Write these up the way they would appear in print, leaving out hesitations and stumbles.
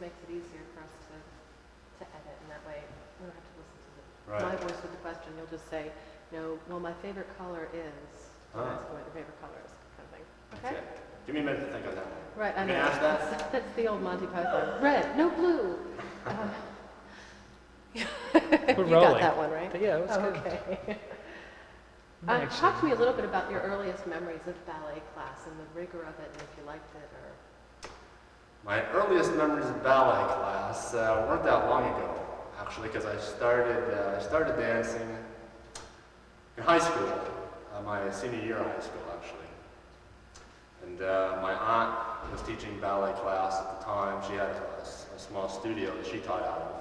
makes it easier for us to edit, and that way we don't have to listen to my voice with the question. You'll just say, well, my favorite color is, ask what your favorite color is, kind of thing. Okay? Give me a minute to think on that one. Right, I know. Ask that? That's the old Monty Python. Red, no blue. We're you rolling. got that one, right? Yeah, it was good. Okay. Actually, Talk to me a little bit about your earliest memories of ballet class and the rigor of it, and if you liked it or... My earliest memories of ballet class weren't that long ago, actually, because I started dancing in high school, my senior year of high school, actually. And my aunt was teaching ballet class at the time. She had a small studio that she taught out of.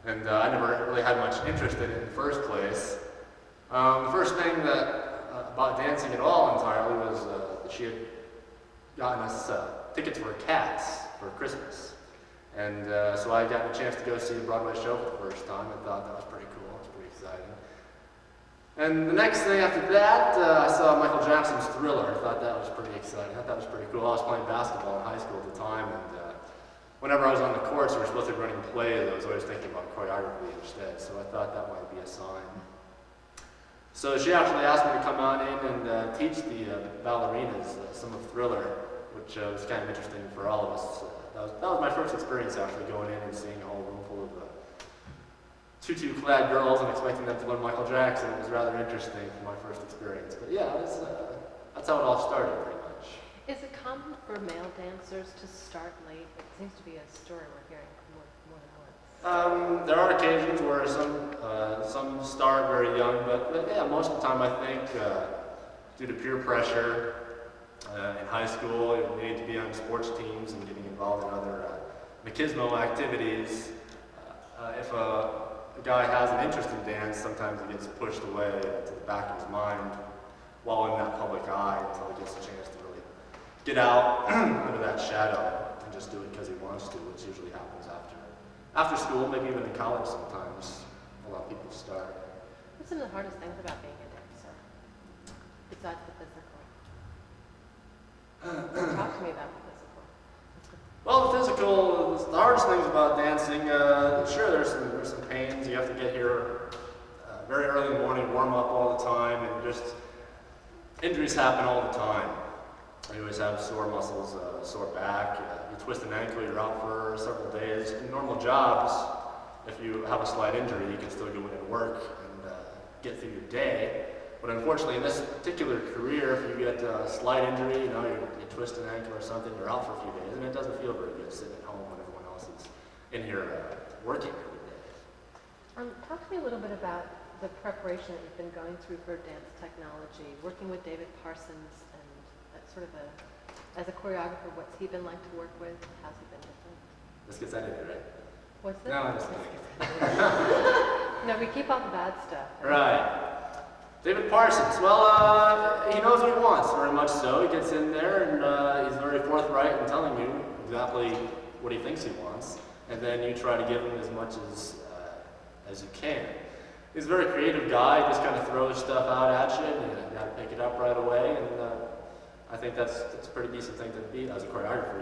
And I never really had much interest in it in the first place. The first thing about dancing at all entirely was that she had gotten us tickets for Cats for Christmas. And so I got a chance to go see a Broadway show for the first time. I thought that was pretty cool. It was pretty exciting. And the next thing after that, I saw Michael Jackson's Thriller. I thought that was pretty exciting. I thought that was pretty cool. I was playing basketball in high school at the time, and whenever I was on the courts, we were supposed to be running plays. I was always thinking about choreography instead, so I thought that might be a sign. So she actually asked me to come on in and teach the ballerinas some of Thriller, which was kind of interesting for all of us. That was my first experience actually going in and seeing a whole room full of tutu-clad girls and expecting them to learn Michael Jackson. It was rather interesting for my first experience. But yeah, that's how it all started pretty much. Is it common for male dancers to start late? It seems to be a story we're hearing more than once. There are occasions where some start very young, but yeah, most of the time I think due to peer pressure in high school, you need to be on sports teams and getting involved in other machismo activities. If a guy has an interest in dance, sometimes it gets pushed away to the back of his mind while in that public eye until he gets a chance to really get out under that shadow and just do it because he wants to, which usually happens after school, maybe even in college sometimes. A lot of people start. What's some of the hardest things about being a dancer, besides the physical? Talk to me about the physical. Well, the physical, the hardest things about dancing, sure, there's some pains. You have to get here very early in the morning, warm up all the time, and just injuries happen all the time. You always have sore muscles, sore back, you twist an ankle, you're out for several days. In normal jobs, if you have a slight injury, you can still go in and work and get through your day. But unfortunately, in this particular career, if you get a slight injury, you twist an ankle or something, you're out for a few days, and it doesn't feel very good sitting at home when everyone else is in here working every day. Talk to me a little bit about the preparation that you've been going through for dance technology, working with David Parsons, and sort of as a choreographer, what's he been like to work with? How's he been different? This gets edited, right? What's this? No, I'm just kidding. No, we keep all the bad stuff. Right. David Parsons, well, he knows what he wants, very much so. He gets in there and he's very forthright in telling you exactly what he thinks he wants, and then you try to give him as much as you can. He's a very creative guy. He just kind of throws stuff out at you, and you got to pick it up right away. And I think that's a pretty decent thing to be as a choreographer.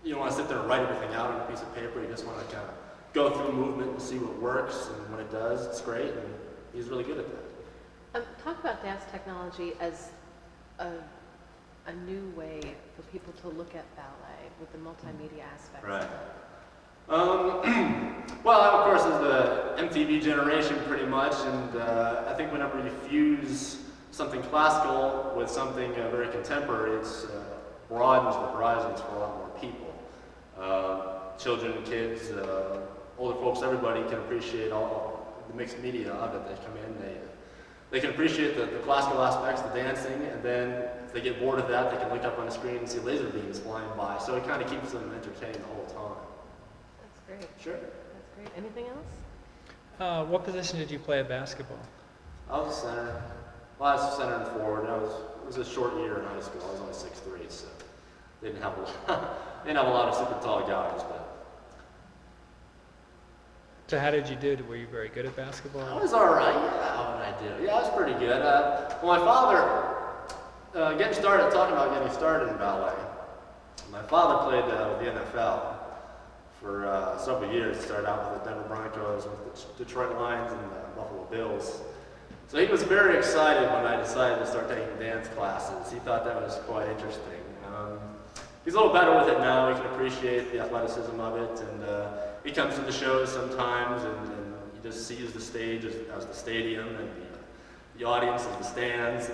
You don't want to sit there and write everything out on a piece of paper. You just want to kind of go through movement and see what works, and when it does, it's great. And he's really good at that. Talk about dance technology as a new way for people to look at ballet with the multimedia aspects. Right. Well, of course, is the MTV generation pretty much, and I think whenever you fuse something classical with something very contemporary, it broadens the horizons for a lot more people. Children, kids, older folks, everybody can appreciate all the mixed media of it. They come in, they can appreciate the classical aspects, the dancing, and then if they get bored of that, they can look up on the screen and see laser beams flying by. So it kind of keeps them entertained the whole time. That's great. Sure. That's great. Anything else? what position did you play at basketball? I was a center. Well, I was a center and forward. It was a short year in high school. I was only 6'3", so they didn't have a lot of super tall guys, but. So how did you do? Were you very good at basketball? I was all right. Yeah, how did I do? Yeah, I was pretty good. Well, my father, talking about getting started in ballet, my father played with the NFL, several years. He started out with the Denver Broncos, with the Detroit Lions, and the Buffalo Bills. So he was very excited when I decided to start taking dance classes. He thought that was quite interesting. He's a little better with it now. He can appreciate the athleticism of it, and he comes to the shows sometimes, and he just sees the stage as the stadium, and the audience as the stands.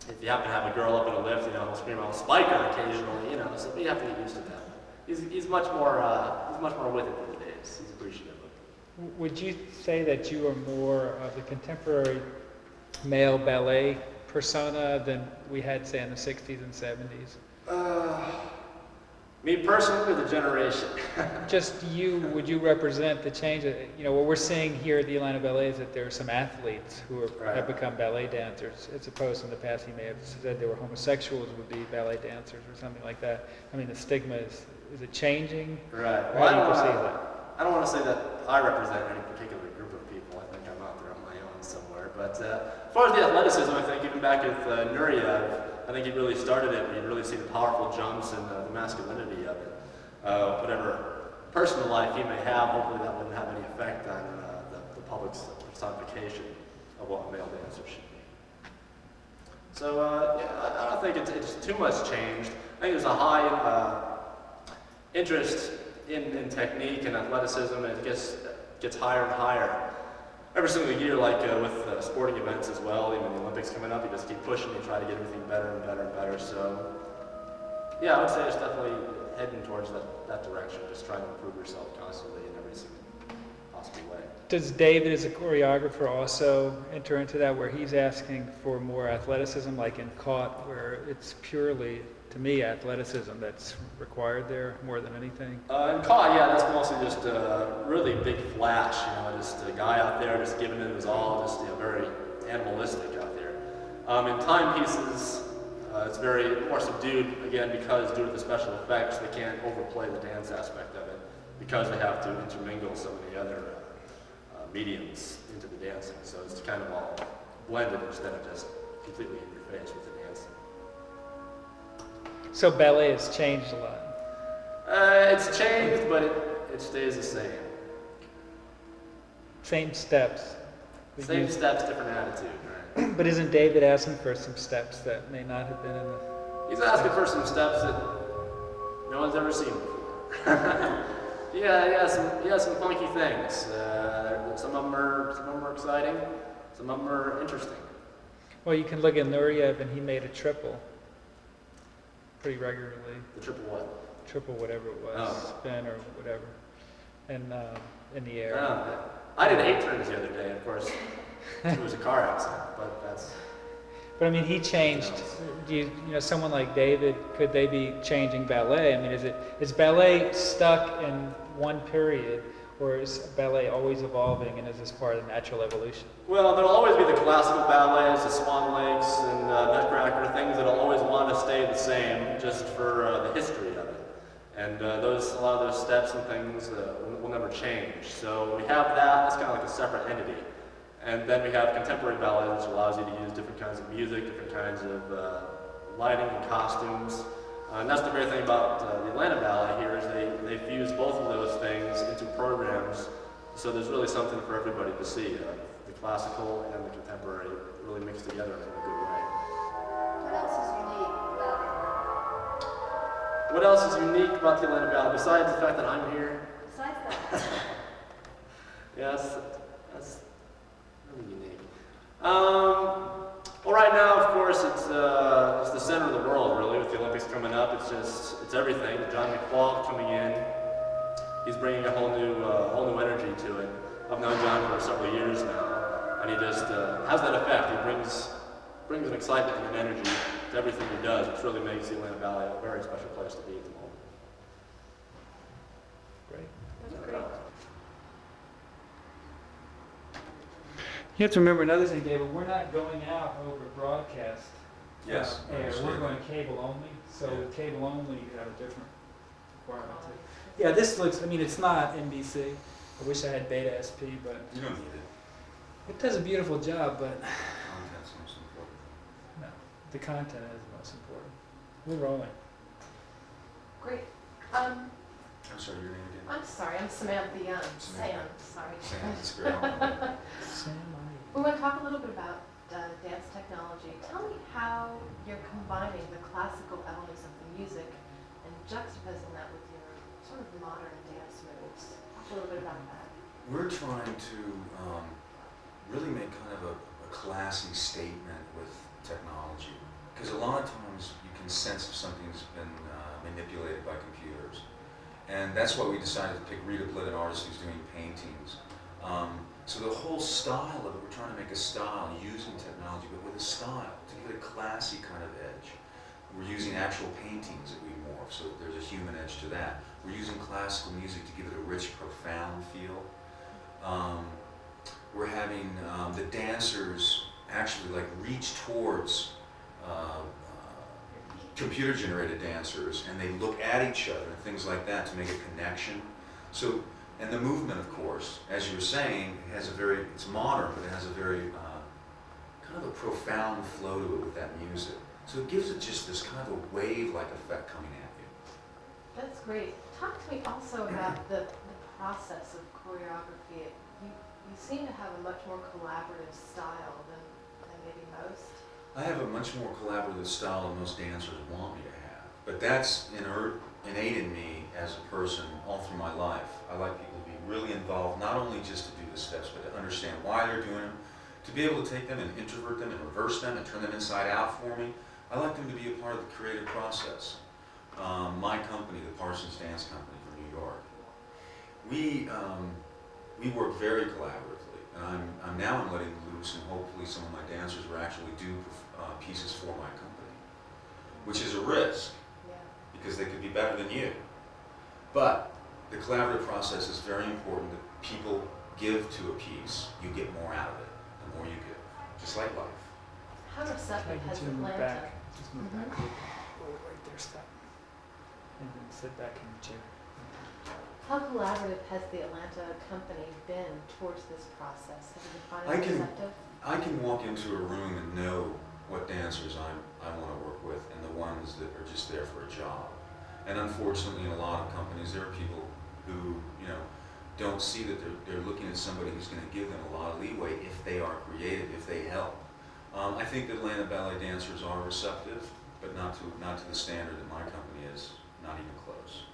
If you happen to have a girl up in a lift, he'll scream out "Spiker" occasionally, so we have to get used to that. He's much more with it these days. He's appreciative of it. Would you say that you are more of the contemporary male ballet persona than we had, say, in the 60s and 70s? Me personally, or the generation? Just you, would you represent the change? What we're seeing here at the Atlanta Ballet is that there are some athletes who have become ballet dancers, as opposed to in the past he may have said they were homosexuals would be ballet dancers or something like that. I mean, the stigma is it changing? Right. How do you perceive that? I don't want to say that I represent any particular group of people. I think I'm out there on my own somewhere. But as far as the athleticism, I think even back with Nureyev, I think he really started it. You really see the powerful jumps and the masculinity of it. Whatever personal life he may have, hopefully that wouldn't have any effect on the public's personification of what a male dancer should be. So I don't think it's too much changed. I think there's a high interest in technique and athleticism, and it gets higher and higher. Every single year, like with sporting events as well, even the Olympics coming up, you just keep pushing, you try to get everything better and better and better. So, yeah, I would say it's definitely heading towards that direction, just trying to improve yourself constantly in every single possible way. Does David, as a choreographer, also enter into that, where he's asking for more athleticism, like in Caught, where it's purely, to me, athleticism that's required there more than anything? In Caught, yeah, that's mostly just a really big flash, just a guy out there just giving it his all, just very animalistic out there. In timepieces, it's very more subdued, again, because due to the special effects, they can't overplay the dance aspect of it, because they have to intermingle so many other mediums into the dancing. So it's kind of all blended instead of just completely in your face with the dancing. So ballet has changed a lot. It's changed, but it stays the same. Same steps. Same steps, different attitude, right? But isn't David asking for some steps that may not have been in the... He's asking for some steps that no one's ever seen before. Yeah, he has some funky things. Some of them are exciting. Some of them are interesting. Well, you can look at Nureyev, and he made a triple pretty regularly. The triple what? Triple whatever it was, spin or whatever, and in the air. I did 8 turns the other day. Of course, it was a car accident, but that's. But I mean, he changed. Do someone like David, could they be changing ballet? I mean, is ballet stuck in one period, or is ballet always evolving, and is this part of the natural evolution? Well, there'll always be the classical ballets, the Swan Lakes, and Nutcracker, things that'll always want to stay the same, just for the history of it. And a lot of those steps and things will never change. So we have that. That's kind of like a separate entity. And then we have contemporary ballet, which allows you to use different kinds of music, different kinds of lighting and costumes. And that's the great thing about the Atlanta Ballet here, is they fuse both of those things into programs. So there's really something for everybody to see. The classical and the contemporary really mixed together in a good way. What else is unique about it? What else is unique about the Atlanta Ballet, besides the fact that I'm here? Besides that, Yeah, that's really unique. Well, right now, of course, it's the center of the world, really, with the Olympics coming up. It's everything. John McFaul coming in, he's bringing a whole new energy to it. I've known John for several years now, and he just has that effect. He brings an excitement and an energy to everything he does, which really makes the Atlanta Ballet a very special place to be at the moment. Great. That's great. You have to remember another thing, David. We're not going out over broadcast. Yes, I Air. understand We're going that. cable only. So Yeah. with cable only, you have a different requirement too. Yeah, this looks. I mean, it's not NBC. I wish I had Beta SP, but You don't need it. it does a beautiful job. But Content's most important. no, the content is the most important. We're rolling. Great. I'm sorry, your name again? I'm sorry, I'm Samantha Young. Sam, sorry. Sam, that's great. We want to talk a little bit about dance technology. Tell me how you're combining the classical elements of the music and juxtaposing that with your sort of modern dance moves. Talk a little bit about that. We're trying to really make kind of a classy statement with technology. Because a lot of times you can sense if something's been manipulated by computers. And that's why we decided to pick Rita Blitt, an artist who's doing paintings. So the whole style of it, we're trying to make a style using technology, but with a style, to give it a classy kind of edge. We're using actual paintings that we morph, so that there's a human edge to that. We're using classical music to give it a rich, profound feel. We're having the dancers actually like reach towards computer-generated dancers, and they look at each other and things like that to make a connection. So, and the movement, of course, as you were saying, has a very, it's modern, but it has a very kind of a profound flow to it with that music. So it gives it just this kind of a wave-like effect coming at you. That's great. Talk to me also about the process of choreography. You seem to have a much more collaborative style than maybe most. I have a much more collaborative style than most dancers want me to have. But that's innate in me as a person all through my life. I like people to be really involved, not only just to do the steps, but to understand why they're doing them, to be able to take them and introvert them and reverse them and turn them inside out for me. I like them to be a part of the creative process. My company, the Parsons Dance Company from New York, we work very collaboratively. And I'm now letting loose, and hopefully some of my dancers will actually do pieces for my company, which is a risk, because they could be better than you. But the collaborative process is very important. That people give to a piece, you get more out of it, the more you give, just like life. How receptive has Just move Atlanta? back. Just move Mhm. back. Right there, stop. And then sit back in the chair. How collaborative has the Atlanta company been towards this process? Have you been I finding it can- receptive? I can walk into a room and know what dancers I want to work with and the ones that are just there for a job. And unfortunately, in a lot of companies, there are people who, don't see that they're looking at somebody who's going to give them a lot of leeway if they are creative, if they help. I think the Atlanta ballet dancers are receptive, but not to the standard that my company is, not even close.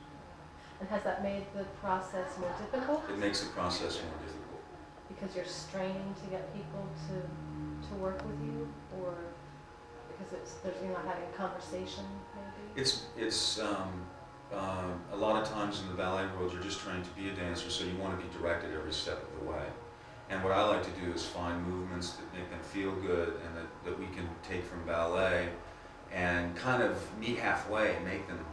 And has that made the process more difficult? It makes the process more difficult. Because you're straining to get people to work with you, or because you're not having a conversation, maybe? It's a lot of times in the ballet world, you're just trying to be a dancer, so you want to be directed every step of the way. And what I like to do is find movements that make them feel good and that we can take from ballet and kind of meet halfway and make them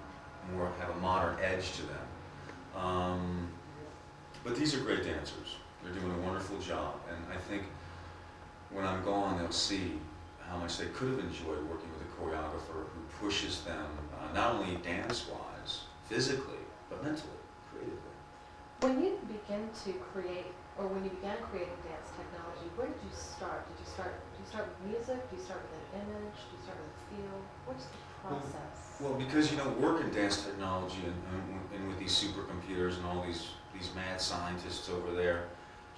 have a modern edge to them. But these are great dancers. They're doing a wonderful job, and I think when I'm gone, they'll see how much they could have enjoyed working with a choreographer who pushes them not only dance-wise, physically, but mentally, creatively. When you begin to create, or when you began creating dance technology, where did you start? Do you start with music? Do you start with an image? Do you start with a feel? What's the process? Well, because you don't work in dance technology and with these supercomputers and all these mad scientists over there,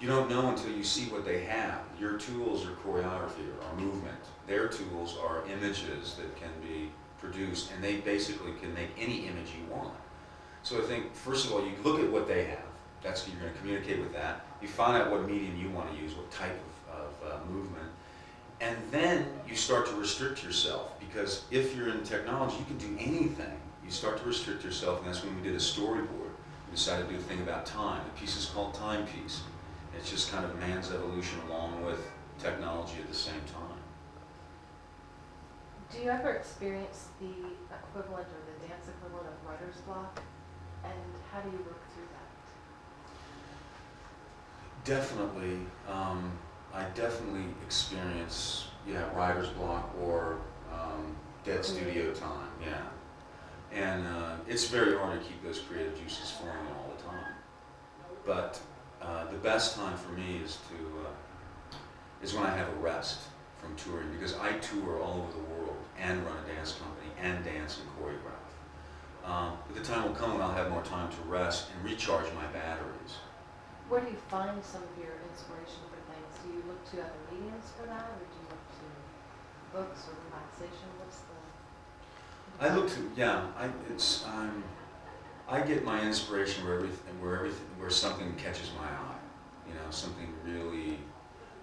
you don't know until you see what they have. Your tools are choreography or movement. Their tools are images that can be produced, and they basically can make any image you want. So I think, first of all, you look at what they have. You're going to communicate with that. You find out what medium you want to use, what type of movement, and then you start to restrict yourself, because if you're in technology, you can do anything. You start to restrict yourself, and that's when we did a storyboard. We decided to do a thing about time. The piece is called Timepiece. It's just kind of man's evolution along with technology at the same time. Do you ever experience the equivalent or the dance equivalent of writer's block? And how do you work through that? Definitely. I definitely experience, writer's block or dead studio time, And it's very hard to keep those creative juices flowing all the time. But the best time for me is when I have a rest from touring, because I tour all over the world and run a dance company and dance and choreograph. But the time will come when I'll have more time to rest and recharge my batteries. Where do you find some of your inspiration for things? Do you look to other mediums for that, or do you look to books or relaxation? What's the... I look to, yeah, I get my inspiration where something catches my eye. You know, something really,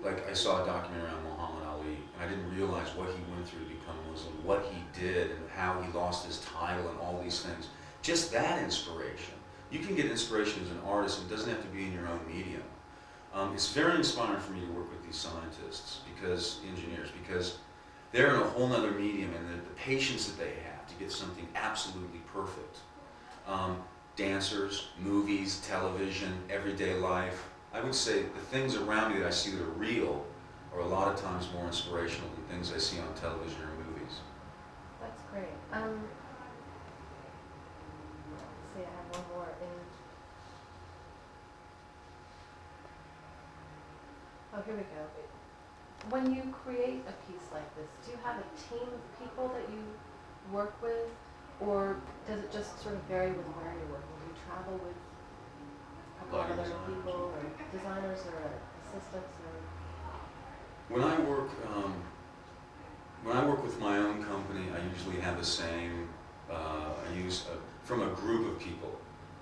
like I saw a documentary on Muhammad Ali, and I didn't realize what he went through to become Muslim, what he did, and how he lost his title, and all these things. Just that inspiration. You can get inspiration as an artist, and it doesn't have to be in your own medium. It's very inspiring for me to work with these scientists, engineers, because they're in a whole other medium, and the patience that they have to get something absolutely perfect. Dancers, movies, television, everyday life. I would say the things around me that I see that are real are a lot of times more inspirational than things I see on television or movies. That's great. Let's see, I have one more. Oh, here we go. When you create a piece like this, do you have a team of people that you work with, or does it just sort of vary with where you're working? Do you travel with a couple of other people, or designers, or assistants, or? When I work with my own company, I usually have the same. I use from a group of people.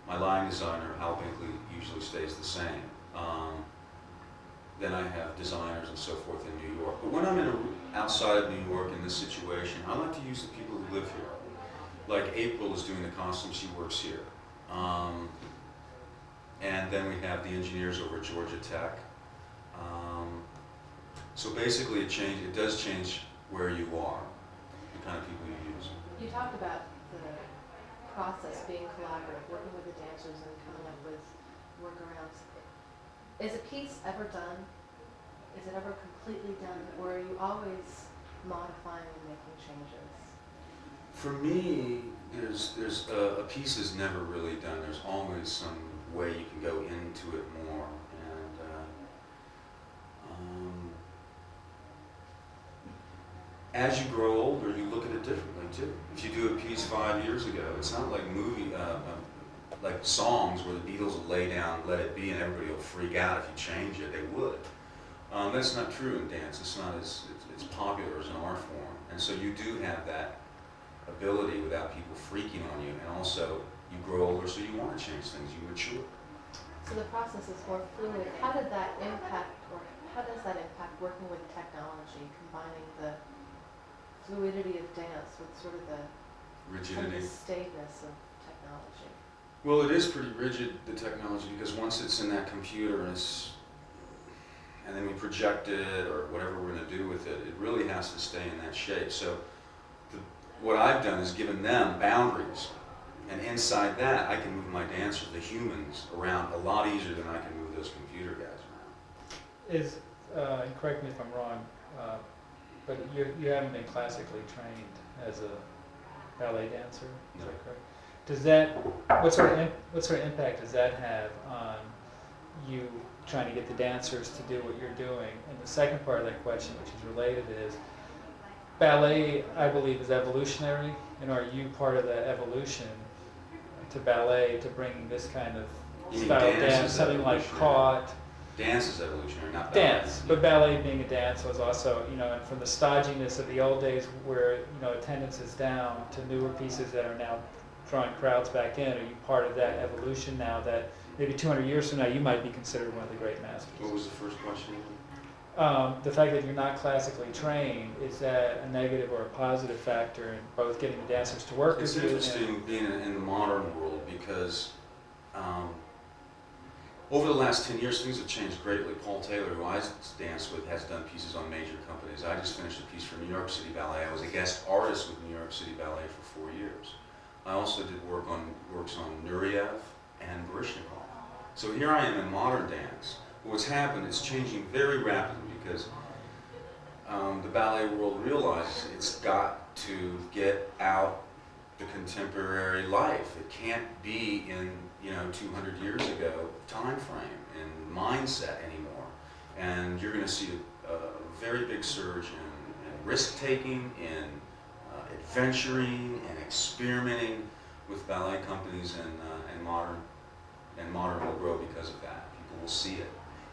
My line designer, Hal Binkley, usually stays the same. Then I have designers and so forth in New York. But when I'm outside of New York in this situation, I like to use the people who live here. Like April is doing the costumes, she works here. And then we have the engineers over at Georgia Tech. So basically it does change where you are, the kind of people you use. You talked about the process being collaborative, working with the dancers and coming up with workarounds. Is a piece ever done? Is it ever completely done, or are you always modifying and making changes? For me, there's a piece is never really done. There's always some way you can go into it more, and as you grow older, you look at it differently too. If you do a piece 5 years ago, it's not like like songs where the Beatles will lay down "Let It Be" and everybody will freak out if you change it. They would. That's not true in dance. It's not as it's popular as an art form, and so you do have that ability without people freaking on you. And also, you grow older, so you want to change things. You mature. So the process is more fluid. How did that impact, or how does that impact working with technology, combining the fluidity of dance with sort of the Rigidity. Kind of staidness of technology? Well, it is pretty rigid, the technology, because once it's in that computer and then we project it or whatever we're going to do with it, it really has to stay in that shape. So what I've done is given them boundaries, and inside that I can move my dancers, the humans, around a lot easier than I can move those computer guys around. And correct me if I'm wrong, but you haven't been classically trained as a ballet dancer, is No. that correct? Does that, what sort of impact does that have on you trying to get the dancers to do what you're doing? And the second part of that question, which is related, is ballet, I believe, is evolutionary, and are you part of that evolution to ballet, to bringing this kind of You mean style of dance dance, is something like evolutionary? caught? Dance is evolutionary, not ballet. Dance, but ballet being a dance was also, and from the stodginess of the old days where, attendance is down to newer pieces that are now drawing crowds back in, are you part of that evolution now that maybe 200 years from now you might be considered one of the great masters? What was the first question? The fact that you're not classically trained, is that a negative or a positive factor in both getting the dancers to work It's with you? interesting being in the modern world because over the last 10 years, things have changed greatly. Paul Taylor, who I danced with, has done pieces on major companies. I just finished a piece for New York City Ballet. I was a guest artist with New York City Ballet for 4 years. I also did works on Nureyev and Baryshnikov. So here I am in modern dance. What's happened is changing very rapidly because the ballet world realizes it's got to get out the contemporary life. It can't be in 200 years ago time frame and mindset anymore. And you're going to see a very big surge in risk taking, in adventuring and experimenting with ballet companies and modern will grow because of that. People will see it.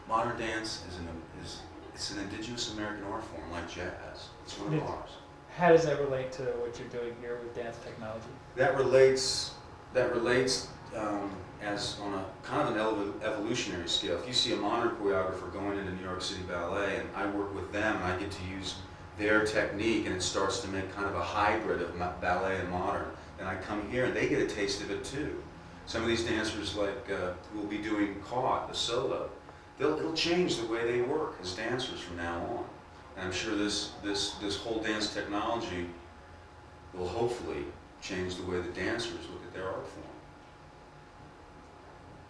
Modern dance it's an indigenous American art form like jazz. It's one of ours. How does that relate to what you're doing here with dance technology? That relates as on a kind of an evolutionary scale. If you see a modern choreographer going into New York City Ballet, and I work with them, and I get to use their technique, and it starts to make kind of a hybrid of ballet and modern, then I come here and they get a taste of it too. Some of these dancers, like who will be doing Caught, the solo, it'll change the way they work as dancers from now on. And I'm sure this whole dance technology will hopefully change the way the dancers look at their art form.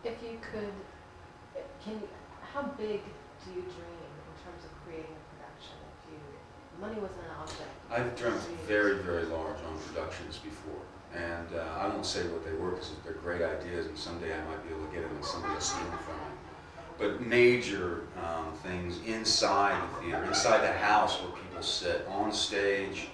If you could, how big do you dream in terms of creating a production? If money was an object. I've dreamt very, very large on productions before. And I won't say what they were because they're great ideas and someday I might be able to get them and somebody will steal them from me. But major things inside the theater, inside the house where people sit, on stage.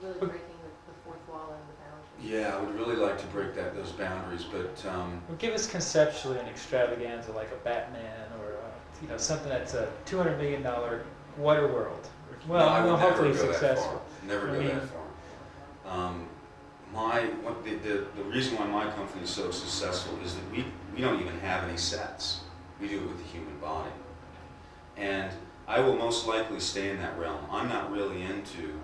So really breaking the fourth wall and the boundaries. Yeah, I would really like to break those boundaries, but Well, give us conceptually an extravaganza like a Batman or something that's a $200 million water world. Well, no, I would hopefully never go successful. That far. Never go that far. The reason why my company is so successful is that we don't even have any sets. We do it with the human body. And I will most likely stay in that realm. I'm not really into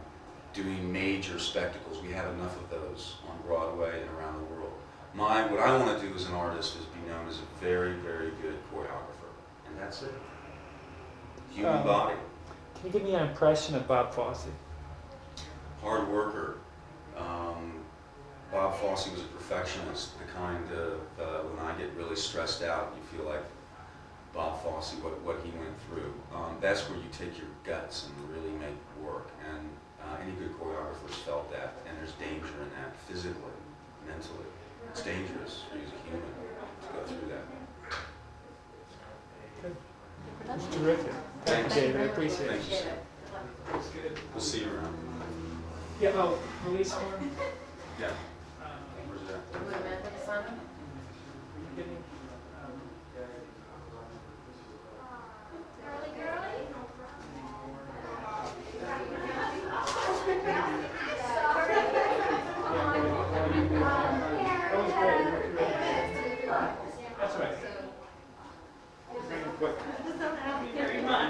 doing major spectacles. We have enough of those on Broadway and around the world. What I want to do as an artist is be known as a very, very good choreographer. And that's it. Human body. Can you give me an impression of Bob Fosse? Hard worker. Bob Fosse was a perfectionist, the kind of, when I get really stressed out, you feel like Bob Fosse, what he went through. That's where you take your guts and really make work. And any good choreographers felt that, and there's danger in that, physically, mentally. It's dangerous for you as a human to go through that. Good. That's terrific. Thank you, David. I appreciate it. Thank you, sir. We'll see you around. Yeah, release form? Yeah. Where's that? Would Amanda sign them?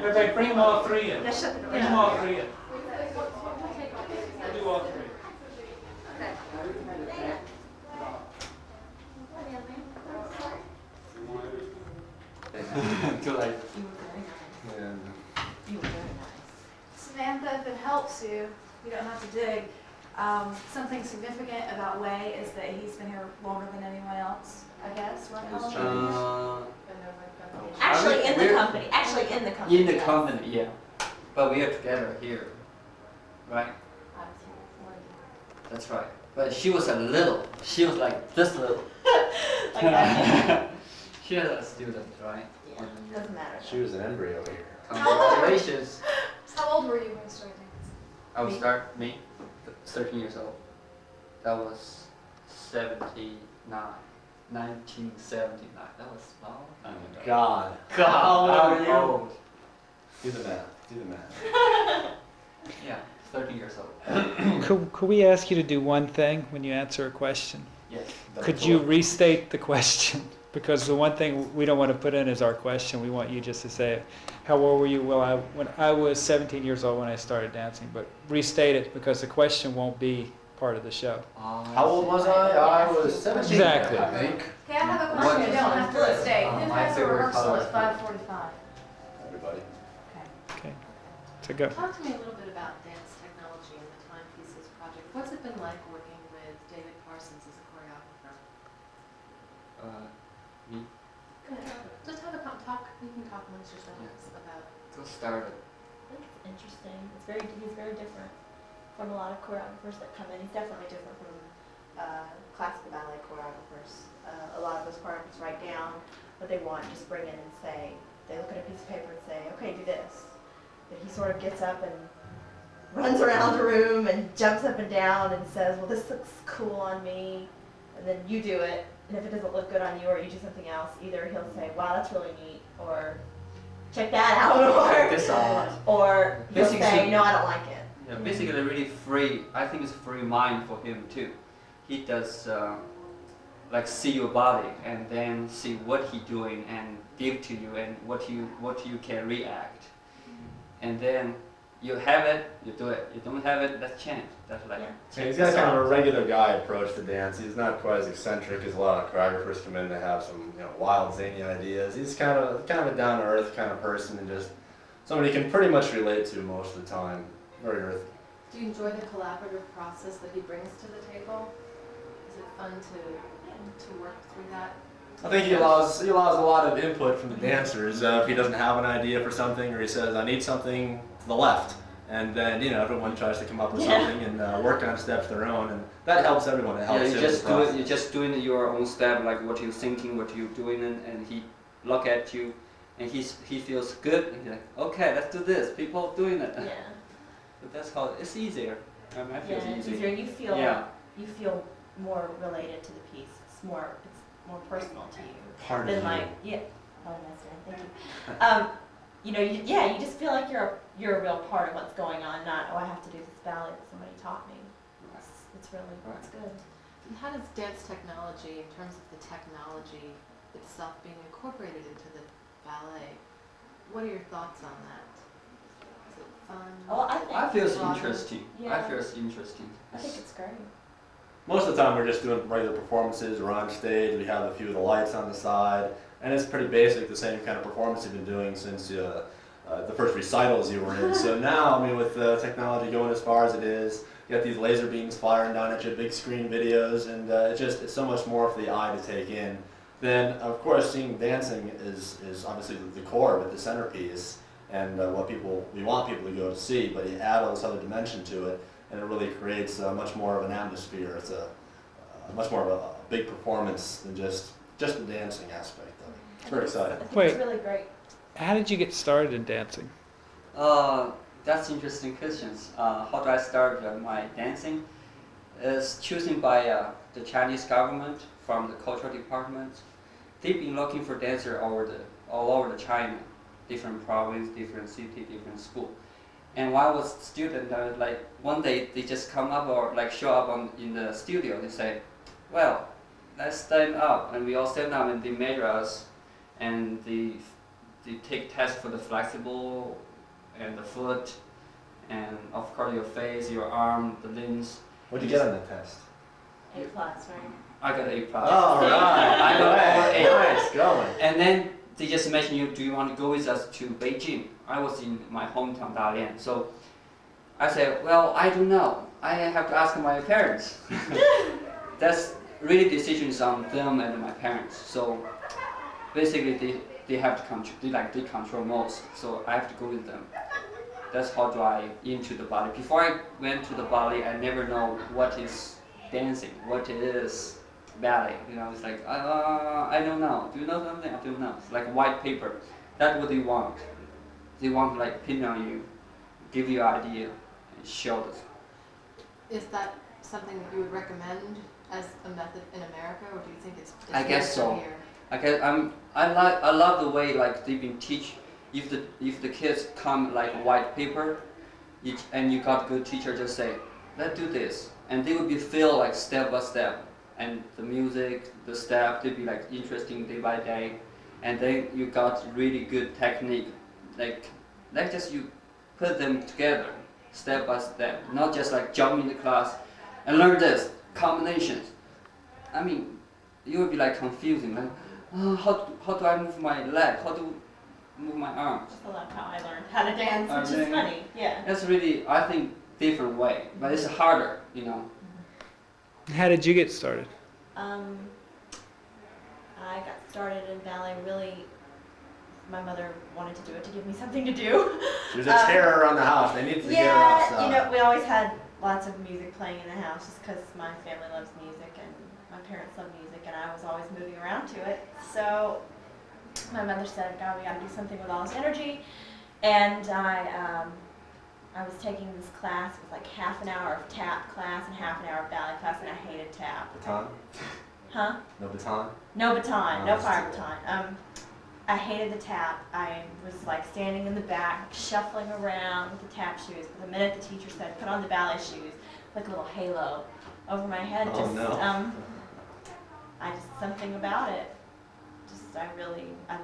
Everybody bring them all three in. Bring them all three in. We'll do all three. Samantha, if it helps you, you don't have to dig. Something significant about Way is that he's been here longer than anyone else, I guess, right? How long have you been here? Actually, in the company. In the company, yeah. But we are together here, right? That's right. But she was she was like this little. Okay. She was a student, right? Yeah, doesn't matter. She was an embryo here. Congratulations. How old were you when you started dancing? I would start, 13 years old. That was 79, 1979. That was long time ago. God. God, How old are you? old. Do the math. Yeah, 13 years old. Could we ask you to do one thing when you answer a question? Yes. Could you restate the question? Because the one thing we don't want to put in is our question. We want you just to say, how old were you? Well, when I was 17 years old when I started dancing. But restate it because the question won't be part of the show. How old was I? I was 17, Exactly. I think. Okay, I have a question. You don't have to stay. Who my has a favorite rehearsal color. at 5:45? Everybody. Okay. So go. Talk to me a little bit about dance technology and the Timepieces project. What's it been like working with David Parsons as a choreographer? Me. Just have a talk. You can talk amongst yourselves about. So started. I think it's interesting. He's very different from a lot of choreographers that come in. He's definitely different from classical ballet choreographers. A lot of those choreographers write down what they want, just bring in and say. They look at a piece of paper and say, "Okay, do this." But he sort of gets up and runs around the room and jumps up and down and says, well, this looks cool on me, and then you do it, and if it doesn't look good on you or you do something else, either he'll say, wow, that's really neat, or check that out, Check this out. or he'll Basically, say, no, I don't like it. Yeah, basically really free. I think it's free mind for him too. He does like see your body and then see what he doing and give to you and what you can react. And then you have it, you do it. You don't have it, that's change. That's like Yeah, he's got kind of a regular guy approach to dance. He's not quite as eccentric as a lot of choreographers come in to have some, wild zany ideas. He's kind of a down to earth kind of person and just somebody you can pretty much relate to most of the time. Very earthy. Do you enjoy the collaborative process that he brings to the table? Is it fun to work through that? I think he allows a lot of input from the dancers. If he doesn't have an idea for something, or he says, "I need something to the left," and then everyone tries to come up with something and work on steps their own, and that helps everyone. It helps you him just in the do it. process. You're just doing your own step, like what you're thinking, what you're doing, and he look at you, and he feels good, and he's like, okay, let's do this. People doing it. Yeah. But that's how it's easier. I feel Yeah, it's easier. easier. You feel more related to the piece. It's more personal to you. Part Than of you. like, yeah. Oh, that's right. Thank you. You just feel like you're a real part of what's going on. Not, oh, I have to do this ballet that somebody taught me. It's really it's good. And how does dance technology, in terms of the technology itself being incorporated into the ballet, what are your thoughts on that? Is it fun? Oh, I feel it's broader? interesting. Yeah. I feel it's interesting. I think it's great. Most of the time we're just doing regular performances. We're on stage, we have a few of the lights on the side, and it's pretty basic, the same kind of performance you've been doing since the first recitals you were in. So now, with the technology going as far as it is, you got these laser beams firing down at you, big screen videos, and it's so much more for the eye to take in. Then, of course, seeing dancing is obviously the core of it, the centerpiece, and what we want people to go to see, but you add all this other dimension to it, and it really creates much more of an atmosphere. It's a much more of a big performance than just the dancing aspect of it. It's very exciting. I think Wait. it's really great. How did you get started in dancing? That's interesting questions. How do I start my dancing? Is chosen by the Chinese government from the cultural department. They've been looking for dancers all over the China, different province, different city, different school. And while I was a student, one day they just come up or show up in the studio. They say, well, let's stand up, and we all stand up, and they measure us, and they take tests for the flexible and the foot, and of course your face, your arm, the limbs. What did you get on that test? A+, right? I got A+. All right. I got over A. Nice going. And then they just mentioned, do you want to go with us to Beijing? I was in my hometown, Dalian. So I said, well, I don't know. I have to ask my parents. That's really decisions on them and my parents. So basically they have to control, they control most. So I have to go with them. That's how do I into the ballet. Before I went to the ballet, I never know what is dancing, what is ballet. It's like, I don't know. Do you know something? I don't know. It's like white paper. That's what they want. They want to pin on you, give you an idea, and show us. Is that something that you would recommend as a method in America, or do you think it's I guess so. here? I love the way they've been teach. If the kids come white paper, and you got a good teacher, just say, let's do this, and they would be feel step by step, and the music, the step, they'd be interesting day by day, and then you got really good technique, just you put them together, step by step, not just jump in the class and learn this combinations. You would be confusing, how do I move my leg, how do move my arms. That's a lot how I learned how to dance, which is funny. Yeah. That's really, I think, different way, but it's harder, How did you get started? I got started in ballet really. My mother wanted to do it to give me something to do. There's a terror around the house. They need to get her outside. We always had lots of music playing in the house just because my family loves music and my parents love music, and I was always moving around to it. So my mother said, "God, we got to do something with all this energy," and I I was taking this class. It was like half an hour of tap class and half an hour of ballet class, and I hated tap. Baton? Huh? No baton? No baton, Oh, no that's fire too baton. I hated the tap. I was like standing in the back, shuffling around with the tap shoes. But the minute the teacher said, put on the ballet shoes, like a little halo over my head, Oh, no. I just, something about it. I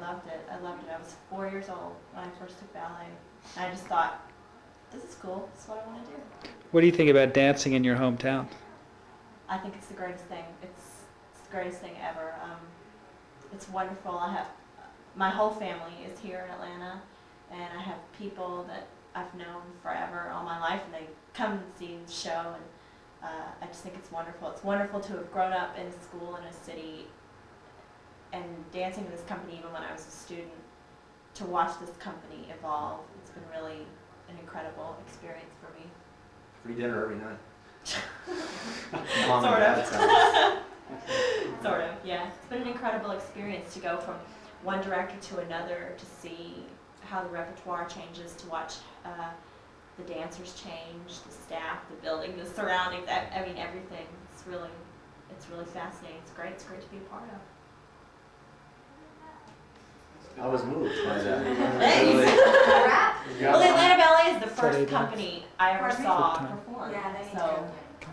loved it. I loved it. I was 4 years old when I first took ballet. And I just thought, this is cool. This is what I want to do. What do you think about dancing in your hometown? I think it's the greatest thing. It's the greatest thing ever. It's wonderful. My whole family is here in Atlanta, and I have people that I've known forever, all my life, and they come and see the show, and I just think it's wonderful. It's wonderful to have grown up in a school in a city and dancing in this company even when I was a student, to watch this company evolve. It's been really an incredible experience for me. Free dinner every night. Sort of. Sort of, yeah. It's been an incredible experience to go from one director to another, to see how the repertoire changes, to watch the dancers change, the staff, the building, the surroundings, I mean everything. It's really fascinating. It's great to be a part of. I was moved by that. Thanks. Well, the Atlanta Ballet is the what they first do. company I ever saw Good time. perform. Yeah, they need to So go.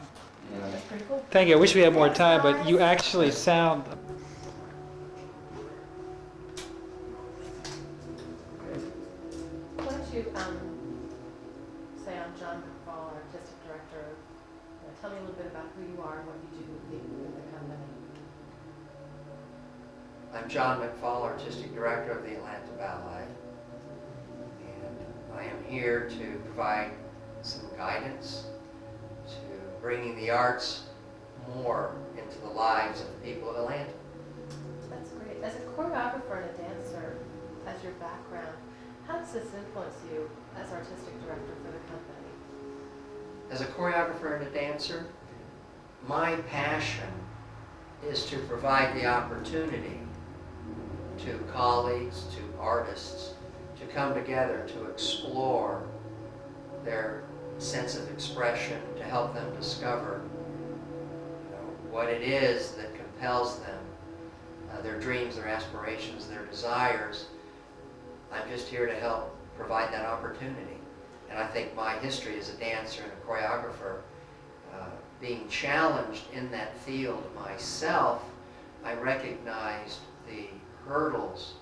that's pretty cool. Thank you. I wish we had more time, but you actually sound. Why don't you say I'm John McFall, Artistic Director. Tell me a little bit about who you are and what you do with the company. I'm John McFall, Artistic Director of the Atlanta Ballet, and I am here to provide some guidance to bringing the arts more into the lives of the people of Atlanta. That's great. As a choreographer and a dancer, as your background, how does this influence you as Artistic Director for the company? As a choreographer and a dancer, my passion is to provide the opportunity to colleagues, to artists, to come together to explore their sense of expression, to help them discover what it is that compels them, their dreams, their aspirations, their desires. I'm just here to help provide that opportunity. And I think my history as a dancer and a choreographer, being challenged in that field myself, I recognized the hurdles,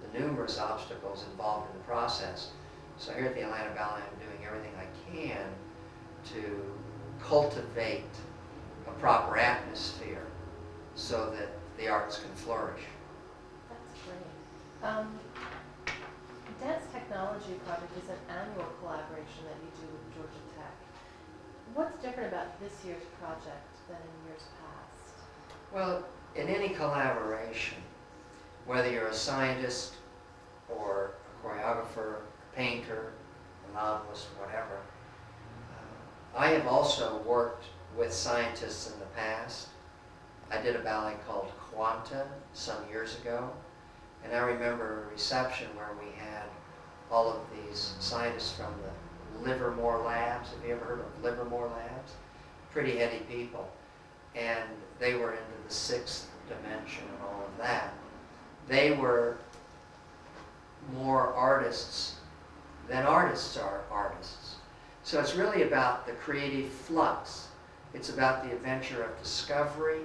the numerous obstacles involved in the process. So here at the Atlanta Ballet, I'm doing everything I can to cultivate a proper atmosphere so that the arts can flourish. That's great. The Dance Technology Project is an annual collaboration that you do with Georgia Tech. What's different about this year's project than in years past? Well, in any collaboration, whether you're a scientist or a choreographer, a painter, a novelist, whatever, I have also worked with scientists in the past. I did a ballet called Quanta some years ago, and I remember a reception where we had all of these scientists from the Livermore Labs. Have you ever heard of Livermore Labs? Pretty heady people. And they were into the sixth dimension and all of that. They were more artists than artists are artists. So it's really about the creative flux. It's about the adventure of discovery,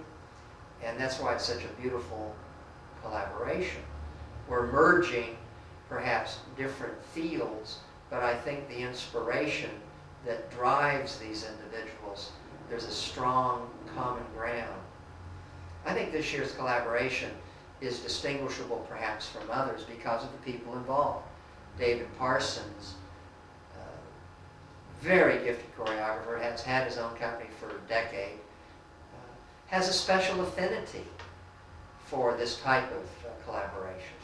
and that's why it's such a beautiful collaboration. We're merging perhaps different fields, but I think the inspiration that drives these individuals, there's a strong common ground. I think this year's collaboration is distinguishable perhaps from others because of the people involved. David Parsons, very gifted choreographer, has had his own company for a decade, has a special affinity for this type of collaboration.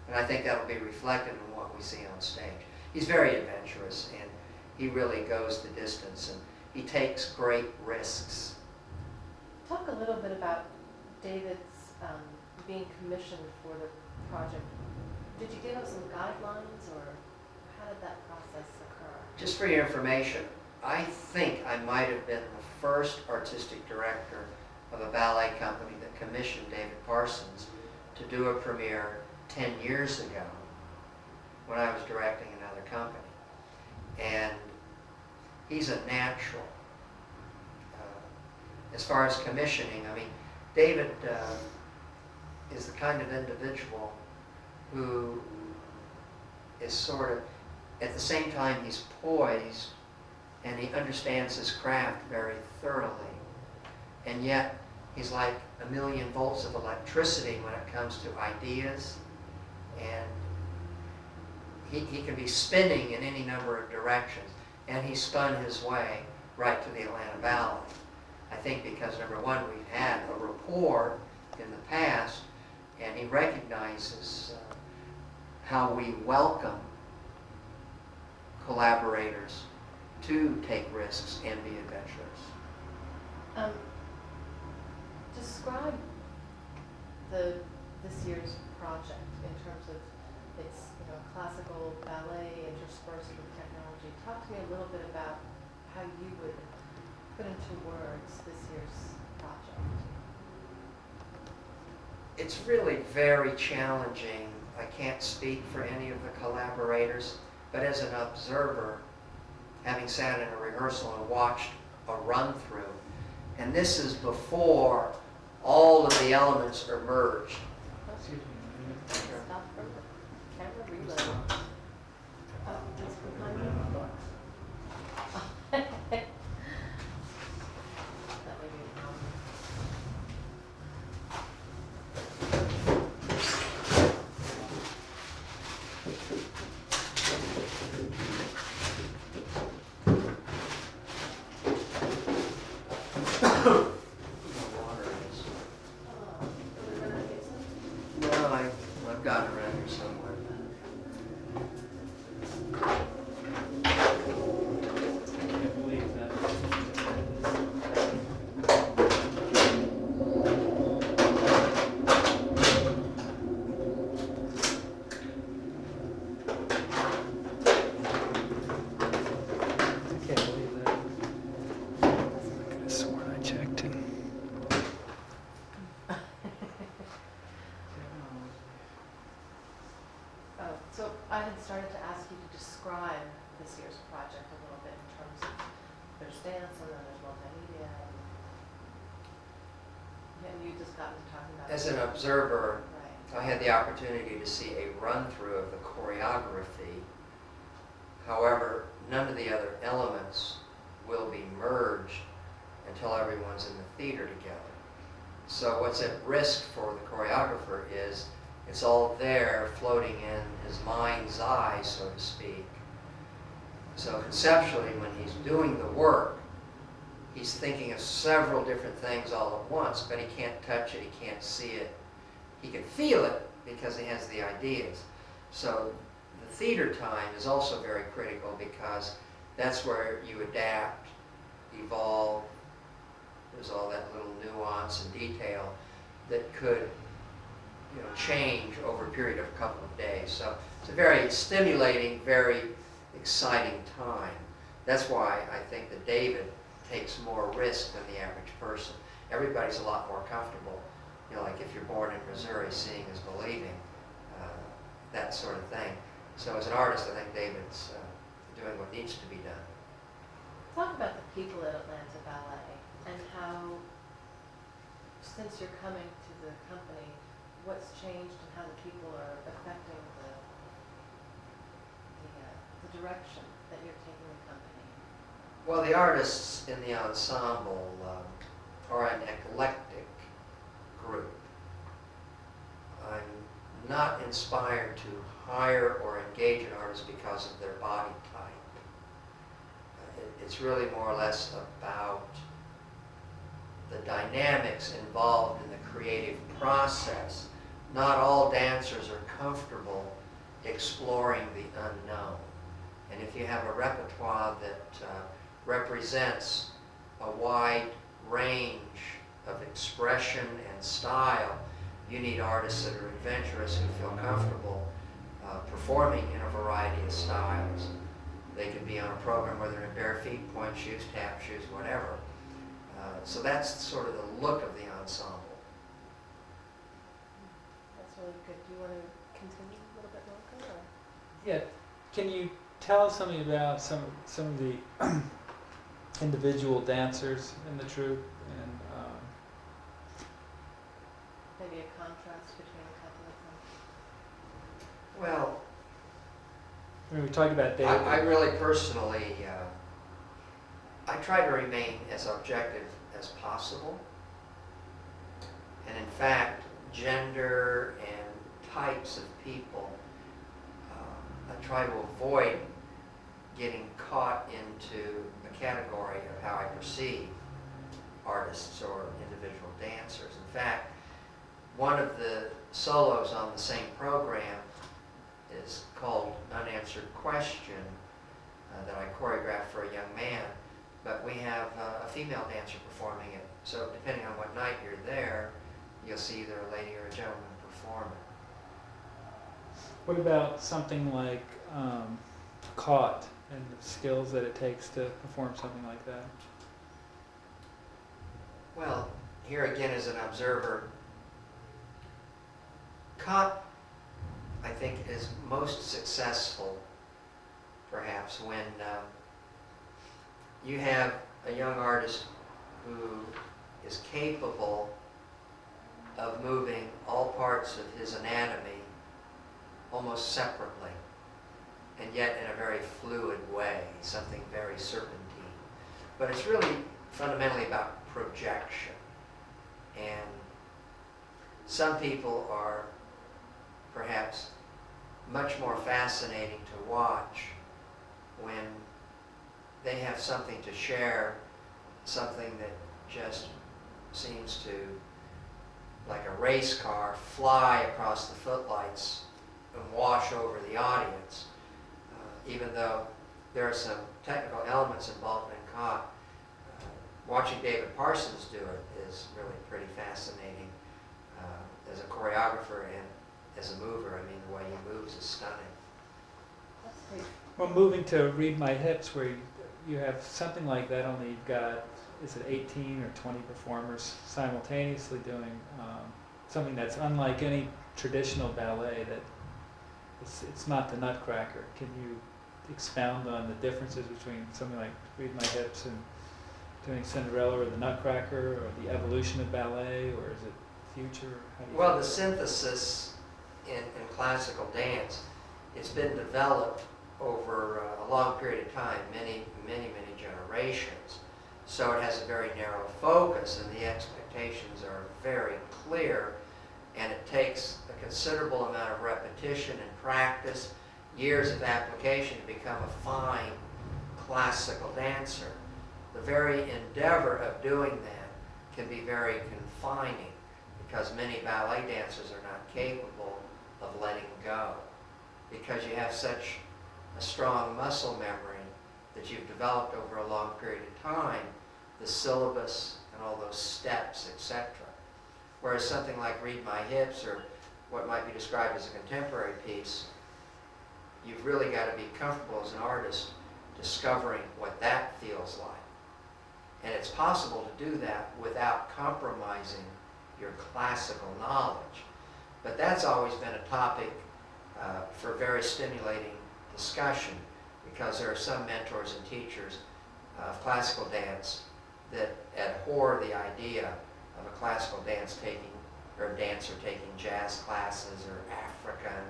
And I think that will be reflected in what we see on stage. He's very adventurous, and he really goes the distance, and he takes great risks. Talk a little bit about David's being commissioned for the project. Did you give him some guidelines, or how did that process occur? Just for your information, I think I might have been the first artistic director of a ballet company that commissioned David Parsons to do a premiere 10 years ago when I was directing another company. And he's a natural. As far as commissioning, I mean, David is the kind of individual who is sort of, at the same time he's poised and he understands his craft very thoroughly. And yet he's like a million volts of electricity when it comes to ideas, and he can be spinning in any number of directions, and he spun his way right to the Atlanta Ballet. I think because, number one, we've had a rapport in the past, and he recognizes how we welcome collaborators to take risks and be adventurous. Describe this year's project in terms of its classical ballet interspersed with technology. Talk to me a little bit about how you would put into words this year's project. It's really very challenging. I can't speak for any of the collaborators, but as an observer, having sat in a rehearsal and watched a run-through, and this is before all of the elements are merged. Stop for camera reload. Oh, that's behind me. That may be a problem. I've got it around here somewhere. Can't believe that. I can't believe that. I could have sworn I checked him. So I had started to ask you to describe this year's project a little bit in terms of there's dance and then there's multimedia. And you just got into talking about As an observer, right. I had the opportunity to see a run-through of the choreography. However, none of the other elements will be merged until everyone's in the theater together. So what's at risk for the choreographer is it's all there floating in his mind's eye, so to speak. So conceptually, when he's doing the work, he's thinking of several different things all at once, but he can't touch it, he can't see it. He can feel it because he has the ideas. So the theater time is also very critical because that's where you adapt, evolve. There's all that little nuance and detail that could change over a period of a couple of days. So it's a very stimulating, very exciting time. That's why I think that David takes more risk than the average person. Everybody's a lot more comfortable, like if you're born in Missouri, seeing is believing, that sort of thing. So as an artist, I think David's doing what needs to be done. Talk about the people at Atlanta Ballet and how, since you're coming to the company, what's changed and how the people are affecting the direction that you're taking the company? Well, the artists in the ensemble are an eclectic group. I'm not inspired to hire or engage an artist because of their body type. It's really more or less about the dynamics involved in the creative process. Not all dancers are comfortable exploring the unknown. And if you have a repertoire that represents a wide range of expression and style, you need artists that are adventurous who feel comfortable performing in a variety of styles. They can be on a program where they're in bare feet, point shoes, tap shoes, whatever. So that's sort of the look of the ensemble. That's really good. Do you want to continue a little bit longer? Or? Yeah, can you tell us something about some of the individual dancers in the troupe, and Maybe a contrast between a couple of them? Well, I mean, we talked about David. I really personally, I try to remain as objective as possible. And in fact, gender and types of people, I try to avoid getting caught into a category of how I perceive artists or individual dancers. In fact, one of the solos on the same program is called Unanswered Question, that I choreographed for a young man, but we have a female dancer performing it. So depending on what night you're there, you'll see either a lady or a gentleman perform it. What about something like Caught and the skills that it takes to perform something like that? Well, here again as an observer, Caught, I think, is most successful perhaps when you have a young artist who is capable of moving all parts of his anatomy almost separately, and yet in a very fluid way, something very serpentine. But it's really fundamentally about projection. And some people are perhaps much more fascinating to watch when they have something to share, something that just seems to, like a race car, fly across the footlights and wash over the audience. Even though there are some technical elements involved in Caught, watching David Parsons do it is really pretty fascinating as a choreographer and as a mover. I mean, the way he moves is stunning. That's great. Well, moving to Read My Hips, where you have something like that, only you've got, is it 18 or 20 performers simultaneously doing something that's unlike any traditional ballet. That it's not the Nutcracker. Can you expound on the differences between something like Read My Hips and doing Cinderella or the Nutcracker, or the evolution of ballet, or is it future? How do you Well, the synthesis in classical dance, it's been developed over a long period of time, many generations. So it has a very narrow focus, and the expectations are very clear, and it takes a considerable amount of repetition and practice, years of application to become a fine classical dancer. The very endeavor of doing that can be very confining, because many ballet dancers are not capable of letting go, because you have such a strong muscle memory that you've developed over a long period of time, the syllabus and all those steps, etc. Whereas something like Read My Hips, or what might be described as a contemporary piece, you've really got to be comfortable as an artist discovering what that feels like. And it's possible to do that without compromising your classical knowledge. But that's always been a topic for very stimulating discussion, because there are some mentors and teachers of classical dance that abhor the idea of a classical dance taking, or a dancer taking jazz classes or African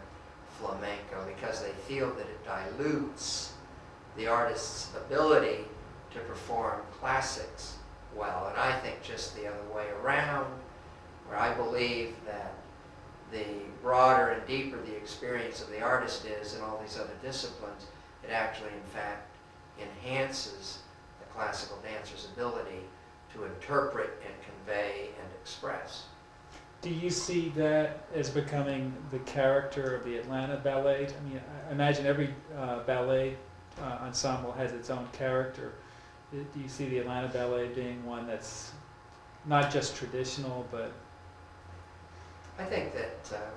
flamenco, because they feel that it dilutes the artist's ability to perform classics well. And I think just the other way around, where I believe that the broader and deeper the experience of the artist is in all these other disciplines, it actually, in fact, enhances the classical dancer's ability to interpret and convey and express. Do you see that as becoming the character of the Atlanta Ballet? I mean, I imagine every ballet ensemble has its own character. Do you see the Atlanta Ballet being one that's not just traditional, but... I think that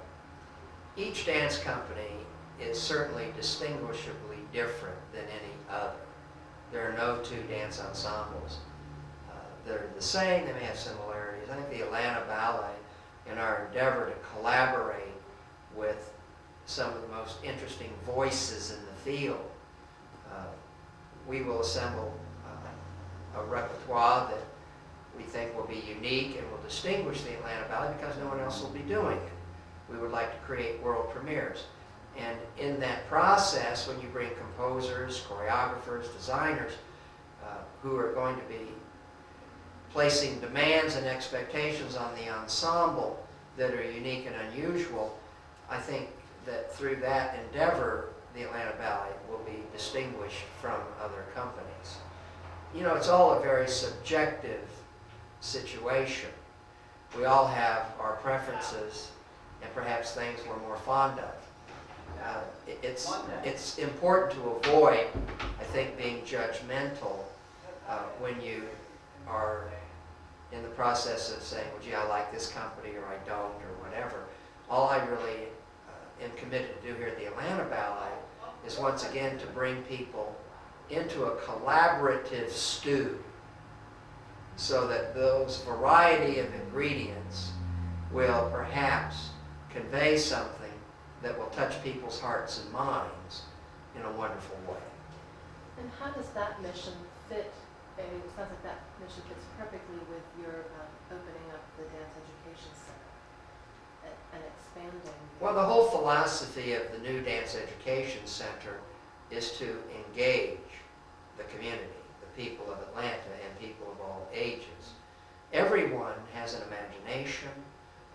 each dance company is certainly distinguishably different than any other. There are no two dance ensembles. They're the same, they may have similarities. I think the Atlanta Ballet, in our endeavor to collaborate with some of the most interesting voices in the field, we will assemble a repertoire that we think will be unique and will distinguish the Atlanta Ballet because no one else will be doing it. We would like to create world premieres. And in that process, when you bring composers, choreographers, designers, who are going to be placing demands and expectations on the ensemble that are unique and unusual, I think that through that endeavor, the Atlanta Ballet will be distinguished from other companies. You know, it's all a very subjective situation. We all have our preferences and perhaps things we're more fond of. It's important to avoid, I think, being judgmental when you are in the process of saying, well, gee, I like this company or I don't or whatever. All I really am committed to do here at the Atlanta Ballet is once again to bring people into a collaborative stew so that those variety of ingredients will perhaps convey something that will touch people's hearts and minds in a wonderful way. And how does that mission fit? It sounds like that mission fits perfectly with your opening up the Dance Education Center and expanding. Well, the whole philosophy of the new Dance Education Center is to engage the community, the people of Atlanta and people of all ages. Everyone has an imagination.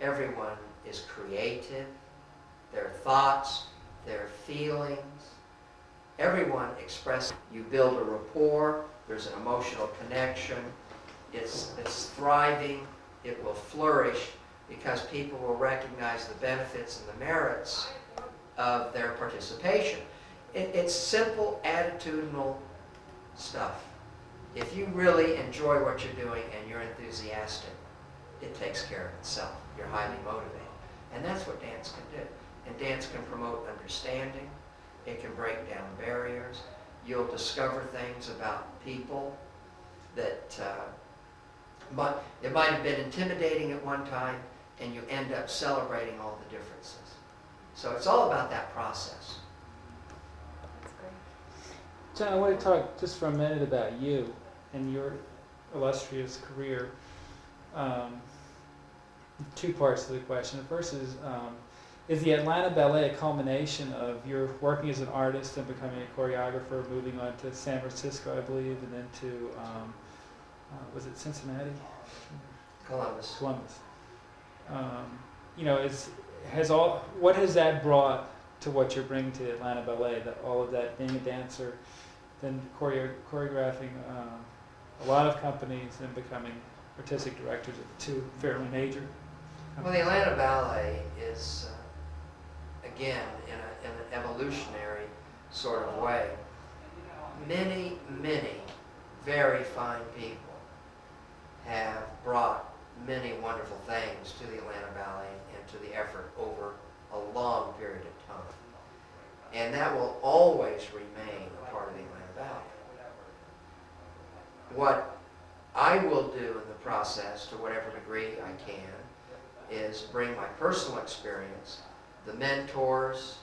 Everyone is creative. Their thoughts, their feelings. Everyone expresses. You build a rapport. There's an emotional connection. It's thriving. It will flourish because people will recognize the benefits and the merits of their participation. It's simple attitudinal stuff. If you really enjoy what you're doing and you're enthusiastic, it takes care of itself. You're highly motivated. And that's what dance can do. And dance can promote understanding. It can break down barriers. You'll discover things about people that it might have been intimidating at one time, and you end up celebrating all the differences. So it's all about that process. That's great. John, I want to talk just for a minute about you and your illustrious career. Two parts to the question. The first is the Atlanta Ballet a culmination of your working as an artist and becoming a choreographer, moving on to San Francisco, I believe, and then to, was it Cincinnati? Columbus. Columbus. You know, what has that brought to what you're bringing to the Atlanta Ballet? All of that, being a dancer, then choreographing a lot of companies and becoming artistic directors of two fairly major companies. Well, the Atlanta Ballet is, again, in an evolutionary sort of way. Many, many very fine people have brought many wonderful things to the Atlanta Ballet and to the effort over a long period of time. And that will always remain a part of the Atlanta Ballet. What I will do in the process, to whatever degree I can, is bring my personal experience, the mentors,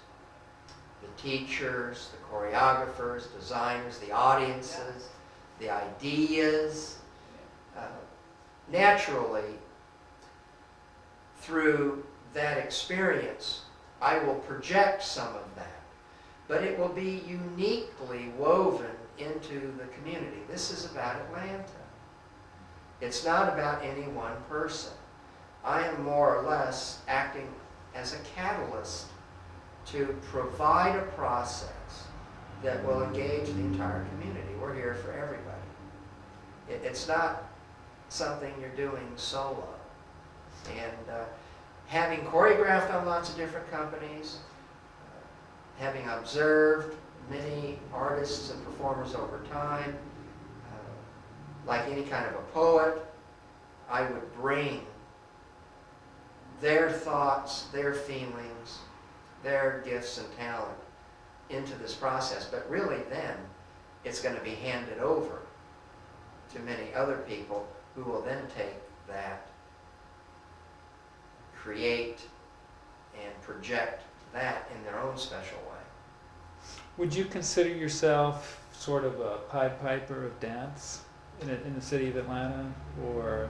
the teachers, the choreographers, designers, the audiences, the ideas. Naturally, through that experience, I will project some of that, but it will be uniquely woven into the community. This is about Atlanta. It's not about any one person. I am more or less acting as a catalyst to provide a process that will engage the entire community. We're here for everybody. It's not something you're doing solo. And having choreographed on lots of different companies, having observed many artists and performers over time, like any kind of a poet, I would bring their thoughts, their feelings, their gifts and talent into this process, but really then it's going to be handed over to many other people who will then take that, create, and project that in their own special way. Would you consider yourself sort of a Pied Piper of dance in the city of Atlanta, or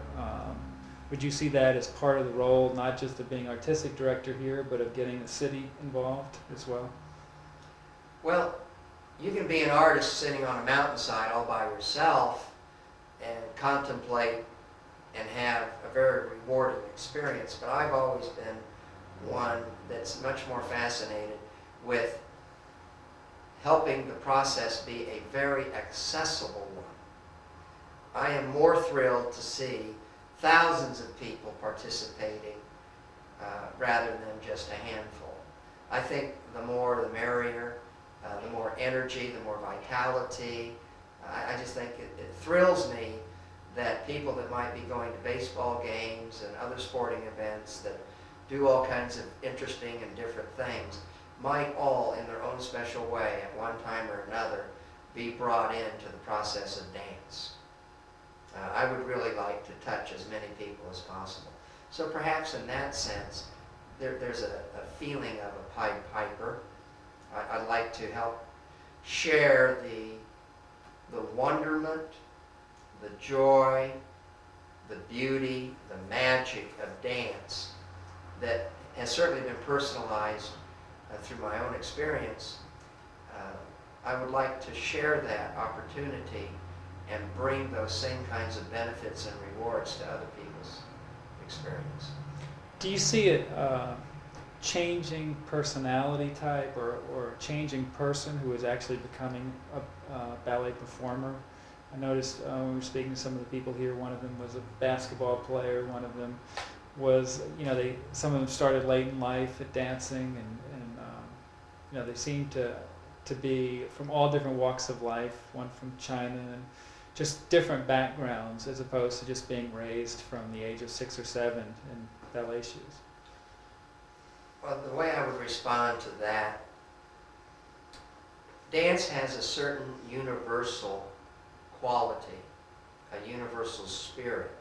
would you see that as part of the role, not just of being artistic director here, but of getting the city involved as well? Well, you can be an artist sitting on a mountainside all by yourself and contemplate and have a very rewarding experience, but I've always been one that's much more fascinated with helping the process be a very accessible one. I am more thrilled to see thousands of people participating rather than just a handful. I think the more the merrier, the more energy, the more vitality. I just think it thrills me that people that might be going to baseball games and other sporting events that do all kinds of interesting and different things might all, in their own special way, at one time or another, be brought into the process of dance. I would really like to touch as many people as possible. So perhaps in that sense, there's a feeling of a Pied Piper. I'd like to help share the wonderment, the joy, the beauty, the magic of dance that has certainly been personalized through my own experience. I would like to share that opportunity and bring those same kinds of benefits and rewards to other people's experience. Do you see it changing personality type or changing person who is actually becoming a ballet performer? I noticed when we were speaking to some of the people here, one of them was a basketball player, one of them was, some of them started late in life at dancing, and they seem to be from all different walks of life, one from China, and just different backgrounds as opposed to just being raised from the age of 6 or 7 in ballet shoes. Well, the way I would respond to that, dance has a certain universal quality, a universal spirit.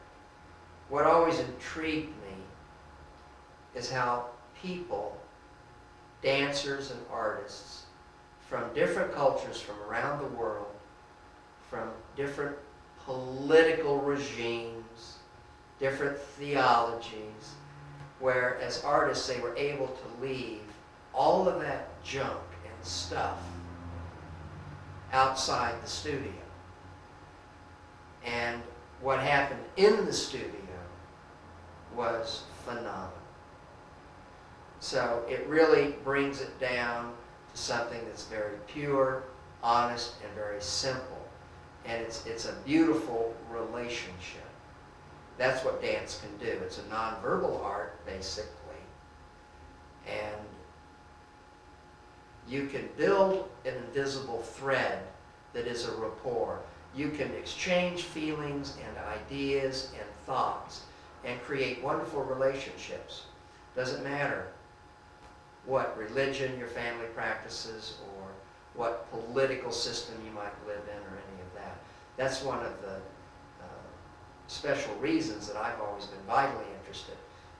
What always intrigued me is how people, dancers and artists from different cultures from around the world, from different political regimes, different theologies, where as artists they were able to leave all of that junk and stuff outside the studio. And what happened in the studio was phenomenal. So it really brings it down to something that's very pure, honest, and very simple. And it's a beautiful relationship. That's what dance can do. It's a nonverbal art, basically. And you can build an invisible thread that is a rapport. You can exchange feelings and ideas and thoughts and create wonderful relationships. Doesn't matter what religion your family practices or what political system you might live in or any of that. That's one of the special reasons that I've always been vitally interested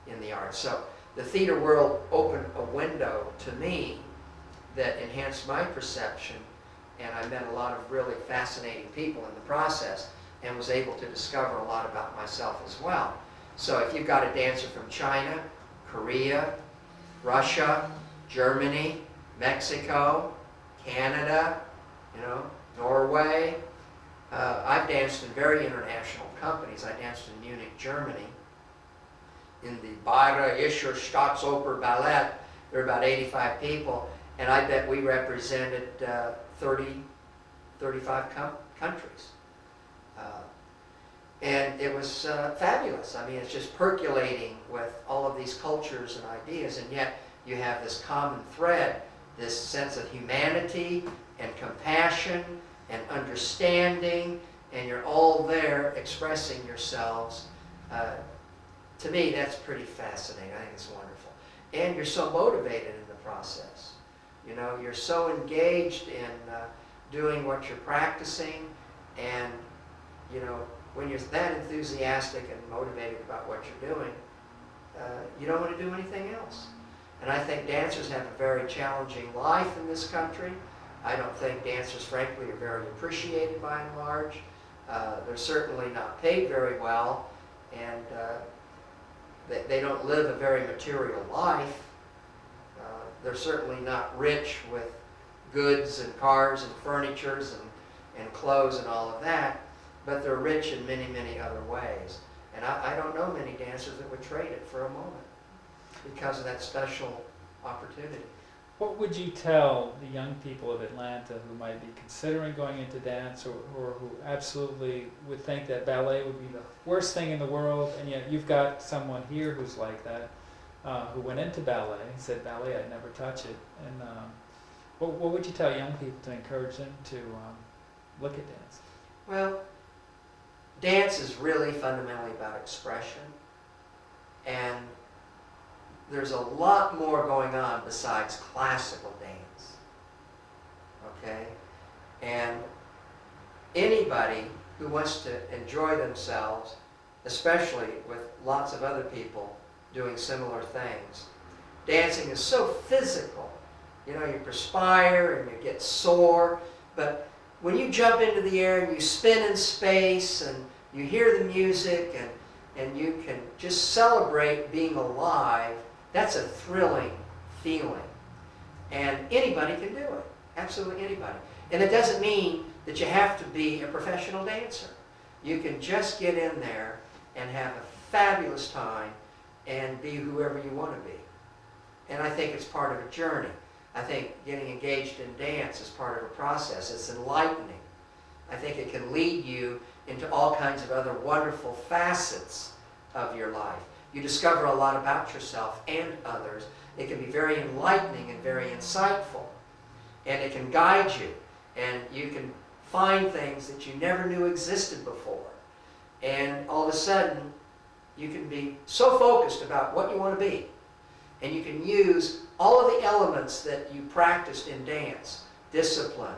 in the arts. So the theater world opened a window to me that enhanced my perception, and I met a lot of really fascinating people in the process and was able to discover a lot about myself as well. So if you've got a dancer from China, Korea, Russia, Germany, Mexico, Canada, Norway. I've danced in very international companies. I danced in Munich, Germany, in the Bayerische Staatsoper Ballet. There were about 85 people, and I bet we represented 35 countries. And it was fabulous. I mean, it's just percolating with all of these cultures and ideas, and yet you have this common thread, this sense of humanity and compassion and understanding, and you're all there expressing yourselves. To me, that's pretty fascinating. I think it's wonderful. And you're so motivated in the process. You know, you're so engaged in doing what you're practicing, and you know, when you're that enthusiastic and motivated about what you're doing, you don't want to do anything else. And I think dancers have a very challenging life in this country. I don't think dancers, frankly, are very appreciated by and large. They're certainly not paid very well, and they don't live a very material life. They're certainly not rich with goods and cars and furnitures and clothes and all of that, but they're rich in many, many other ways. And I don't know many dancers that would trade it for a moment because of that special opportunity. What would you tell the young people of Atlanta who might be considering going into dance, or who absolutely would think that ballet would be the worst thing in the world, and yet you've got someone here who's like that, who went into ballet and said, ballet, I'd never touch it. And what would you tell young people to encourage them to look at dance? Well, dance is really fundamentally about expression, and there's a lot more going on besides classical dance, okay? And anybody who wants to enjoy themselves, especially with lots of other people doing similar things, dancing is so physical. You know, you perspire and you get sore, but when you jump into the air and you spin in space and you hear the music and you can just celebrate being alive, that's a thrilling feeling. And anybody can do it. Absolutely anybody. And it doesn't mean that you have to be a professional dancer. You can just get in there and have a fabulous time and be whoever you want to be. And I think it's part of a journey. I think getting engaged in dance is part of a process. It's enlightening. I think it can lead you into all kinds of other wonderful facets of your life. You discover a lot about yourself and others. It can be very enlightening and very insightful. And it can guide you. And you can find things that you never knew existed before. And all of a sudden, you can be so focused about what you want to be. And you can use all of the elements that you practiced in dance. Discipline,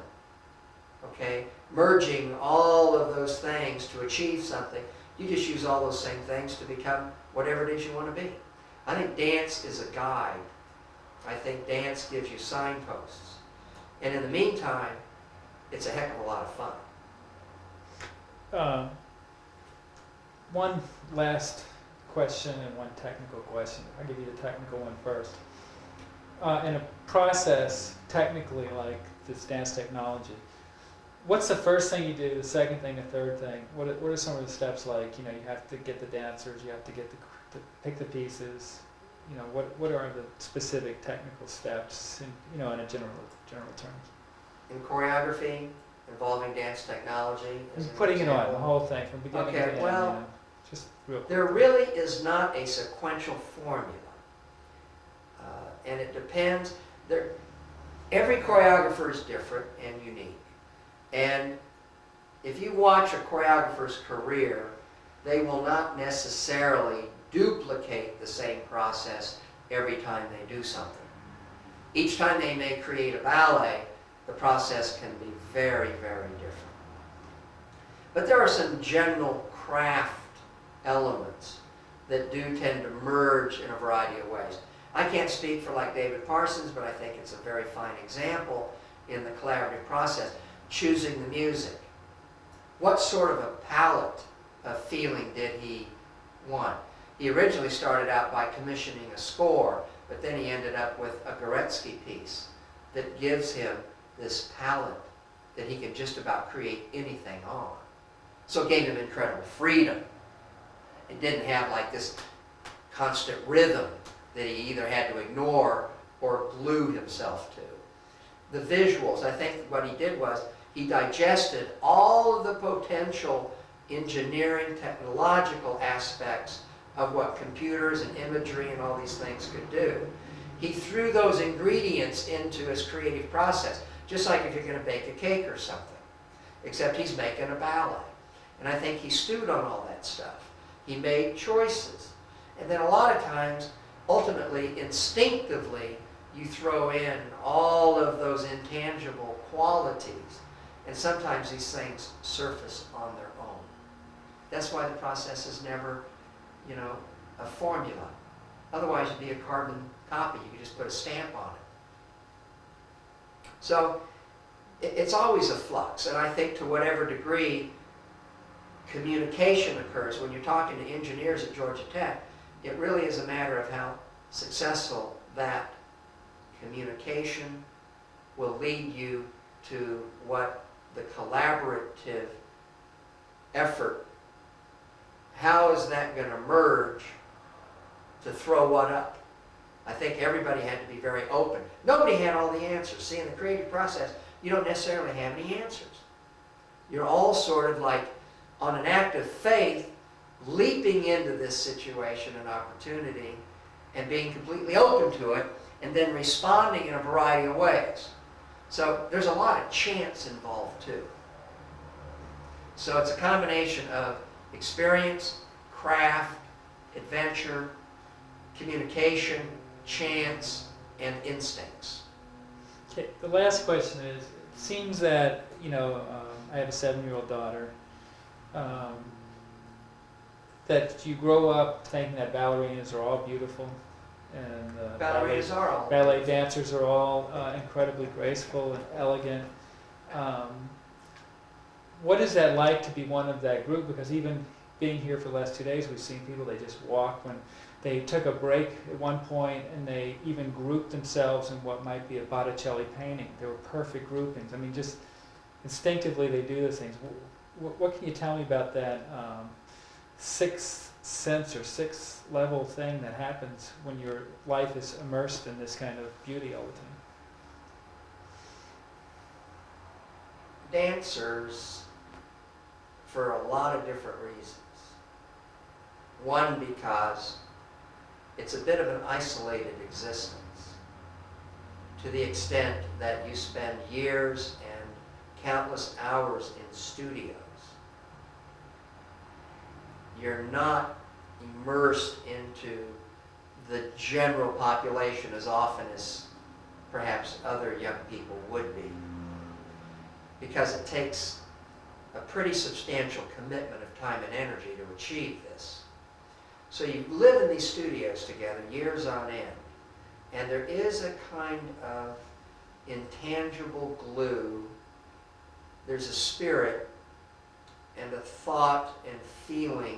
okay? Merging all of those things to achieve something. You just use all those same things to become whatever it is you want to be. I think dance is a guide. I think dance gives you signposts. And in the meantime, it's a heck of a lot of fun. One last question and one technical question. I'll give you the technical one first. In a process, technically, like this dance technology, what's the first thing you do, the second thing, the third thing? What are some of the steps like? You know, you have to get the dancers, you have to get to pick the pieces. You know, what are the specific technical steps in, you know, in a general terms? In choreography involving dance technology, Putting it on, the whole thing from beginning to end. Well, you know, just real quick. there really is not a sequential formula. And it depends. Every choreographer is different and unique. And if you watch a choreographer's career, they will not necessarily duplicate the same process every time they do something. Each time they may create a ballet, the process can be very, very different. But there are some general craft elements that do tend to merge in a variety of ways. I can't speak for like David Parsons, but I think it's a very fine example in the collaborative process. Choosing the music. What sort of a palette of feeling did he want? He originally started out by commissioning a score, but then he ended up with a Goretzky piece that gives him this palette that he can just about create anything on. So it gave him incredible freedom. It didn't have like this constant rhythm that he either had to ignore or glue himself to. The visuals, I think what he did was he digested all of the potential engineering, technological aspects of what computers and imagery and all these things could do. He threw those ingredients into his creative process, just like if you're going to bake a cake or something, except he's making a ballet. And I think he stewed on all that stuff. He made choices. And then a lot of times, ultimately, instinctively, you throw in all of intangible qualities. And sometimes these things surface on their own. That's why the process is never, you know, a formula. Otherwise, it'd be a carbon copy. You could just put a stamp on it. So it's always a flux. And I think to whatever degree communication occurs, when you're talking to engineers at Georgia Tech, it really is a matter of how successful that communication will lead you to what the collaborative effort, how is that going to merge to throw what up? I think everybody had to be very open. Nobody had all the answers. See, in the creative process, you don't necessarily have any answers. You're all sort of like on an act of faith, leaping into this situation and opportunity and being completely open to it, and then responding in a variety of ways. So there's a lot of chance involved too. So it's a combination of experience, craft, adventure, communication, chance, and instincts. Okay, the last question is, it seems that, you know, I have a 7-year-old daughter, that you grow up thinking that ballerinas are all beautiful, and Ballerinas are all ballet dancers are all incredibly graceful and elegant. What is that like to be one of that group? Because even being here for the last 2 days, we've seen people, they just walk. When they took a break at one point and they even grouped themselves in what might be a Botticelli painting. They were perfect groupings. I mean, just instinctively they do those things. What can you tell me about that sixth sense or sixth level thing that happens when your life is immersed in this kind of beauty all the time? Dancers, for a lot of different reasons. One, because it's a bit of an isolated existence, to the extent that you spend years and countless hours in studios. You're not immersed into the general population as often as perhaps other young people would be, because it takes a pretty substantial commitment of time and energy to achieve this. So you live in these studios together years on end, and there is a kind of intangible glue. There's a spirit and a thought and feeling